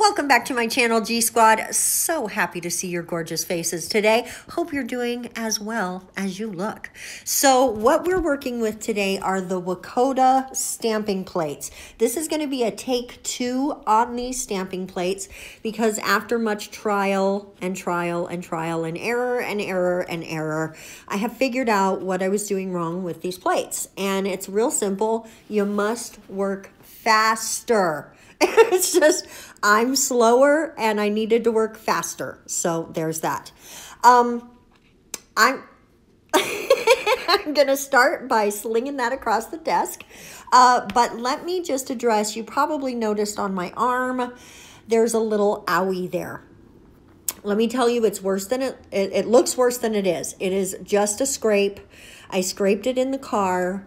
Welcome back to my channel, G Squad. So happy to see your gorgeous faces today. Hope you're doing as well as you look. So what we're working with today are the Wokoto stamping plates. This is going to be a take 2 on these stamping plates because after much trial and error, I have figured out what I was doing wrong with these plates. And it's real simple. You must work faster. It's just, I'm slower and I needed to work faster. So there's that. I'm I'm going to start by slinging that across the desk. But let me just address, you probably noticed on my arm, there's a little owie there. Let me tell you, it's worse than it looks worse than it is. It is just a scrape. I scraped it in the car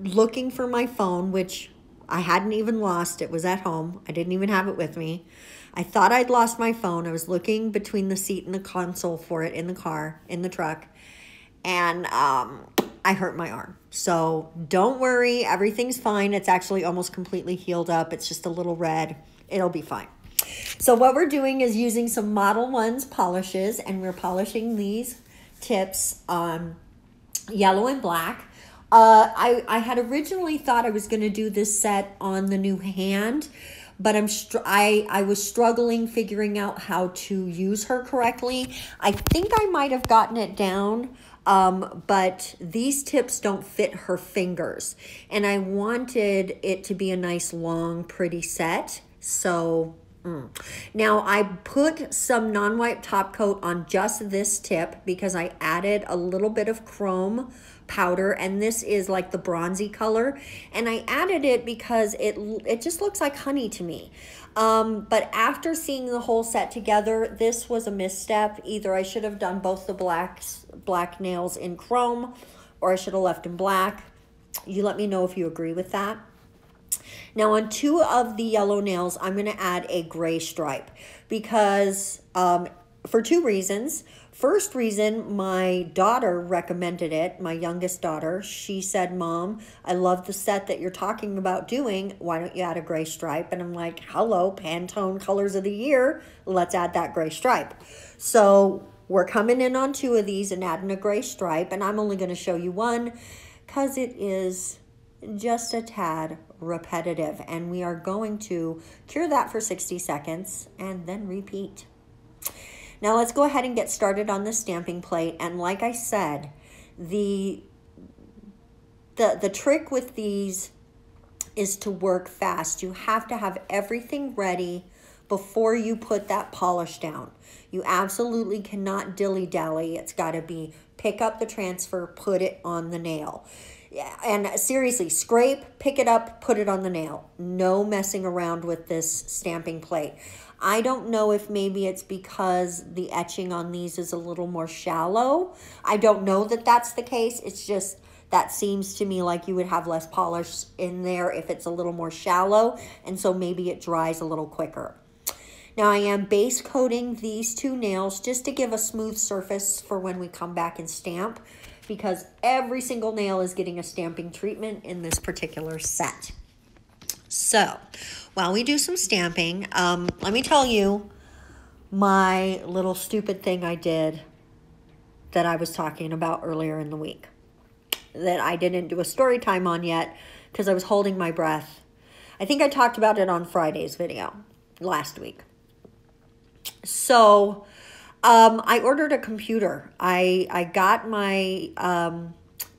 looking for my phone, which I hadn't even lost. It was at home. I didn't even have it with me. I thought I'd lost my phone. I was looking between the seat and the console for it in the car, in the truck, and I hurt my arm. So don't worry, everything's fine. It's actually almost completely healed up. It's just a little red. It'll be fine. So what we're doing is using some Modelones polishes, and we're polishing these tips on yellow and black. I had originally thought I was going to do this set on the new hand, but I was struggling figuring out how to use her correctly. I think I might have gotten it down, but these tips don't fit her fingers, and I wanted it to be a nice, long, pretty set. So now I put some non-wipe top coat on just this tip because I added a little bit of chrome powder, and this is like the bronzy color, and I added it because it just looks like honey to me. But after seeing the whole set together, this was a misstep. Either I should have done both the black nails in chrome, or I should have left in black. You let me know if you agree with that. Now on 2 of the yellow nails, I'm going to add a gray stripe because for 2 reasons. First reason, my daughter recommended it, my youngest daughter. She said, "Mom, I love the set that you're talking about doing. Why don't you add a gray stripe?" And I'm like, hello, Pantone colors of the year. Let's add that gray stripe. So we're coming in on 2 of these and adding a gray stripe, and I'm only going to show you one because it is just a tad repetitive, and we are going to cure that for 60 seconds and then repeat. Now let's go ahead and get started on the stamping plate. And like I said, the trick with these is to work fast. You have to have everything ready before you put that polish down. You absolutely cannot dilly-dally. It's got to be pick up the transfer, put it on the nail. Yeah, and seriously, scrape, pick it up, put it on the nail. No messing around with this stamping plate. I don't know if maybe it's because the etching on these is a little more shallow. I don't know that that's the case. It's just that seems to me like you would have less polish in there if it's a little more shallow, and so maybe it dries a little quicker. Now I am base coating these 2 nails just to give a smooth surface for when we come back and stamp, because every single nail is getting a stamping treatment in this particular set. So while we do some stamping, let me tell you my little stupid thing I did that I was talking about earlier in the week that I didn't do a story time on yet because I was holding my breath. I think I talked about it on Friday's video last week. So I ordered a computer. I got my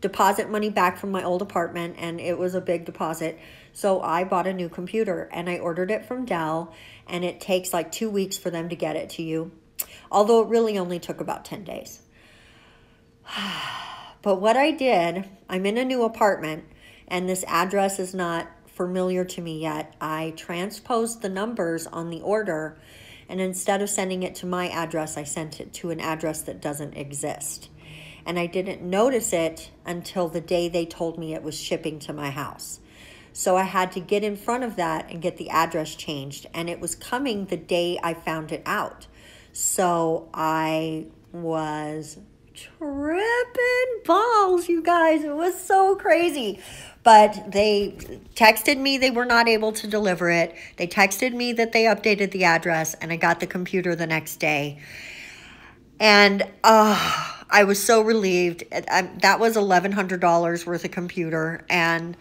deposit money back from my old apartment, and it was a big deposit. So I bought a new computer, and I ordered it from Dell, and it takes like 2 weeks for them to get it to you, although it really only took about 10 days. But what I did, I'm in a new apartment, and this address is not familiar to me yet. I transposed the numbers on the order, and instead of sending it to my address, I sent it to an address that doesn't exist. And I didn't notice it until the day they told me it was shipping to my house. So I had to get in front of that and get the address changed, and it was coming the day I found it out. So I was tripping balls, you guys. It was so crazy. But they texted me they were not able to deliver it. They texted me that they updated the address, and I got the computer the next day. And I was so relieved. That was $1,100 worth of computer, and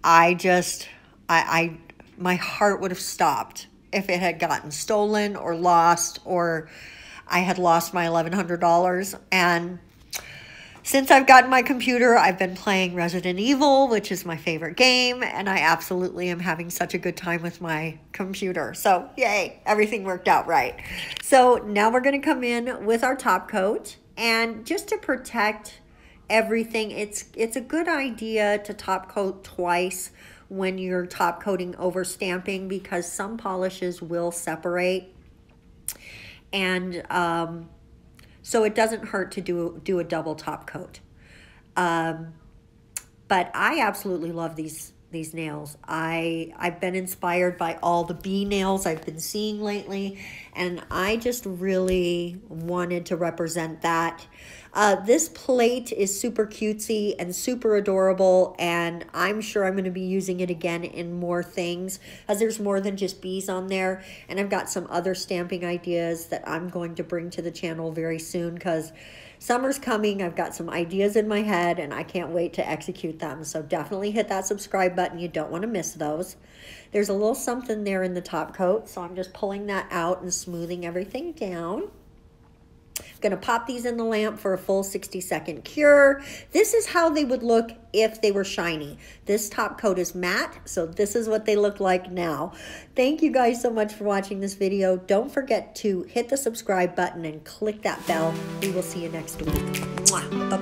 I just, my heart would have stopped if it had gotten stolen or lost, or I had lost my $1,100. And since I've gotten my computer, I've been playing Resident Evil, which is my favorite game, and I absolutely am having such a good time with my computer. So, yay, everything worked out right. So now we're going to come in with our top coat, and just to protect everything, it's a good idea to top coat twice when you're top coating over stamping, because some polishes will separate. And so it doesn't hurt to do a double top coat. But I absolutely love these nails. I've been inspired by all the bee nails I've been seeing lately, and I just really wanted to represent that. This plate is super cutesy and super adorable, and I'm sure I'm going to be using it again in more things, as there's more than just bees on there. And I've got some other stamping ideas that I'm going to bring to the channel very soon, because summer's coming. I've got some ideas in my head, and I can't wait to execute them. So definitely hit that subscribe button. You don't want to miss those. There's a little something there in the top coat, so I'm just pulling that out and smoothing everything down. Going to pop these in the lamp for a full 60-second cure. This is how they would look if they were shiny. This top coat is matte, so this is what they look like now. Thank you guys so much for watching this video. Don't forget to hit the subscribe button and click that bell. We will see you next week. Mwah. Bye.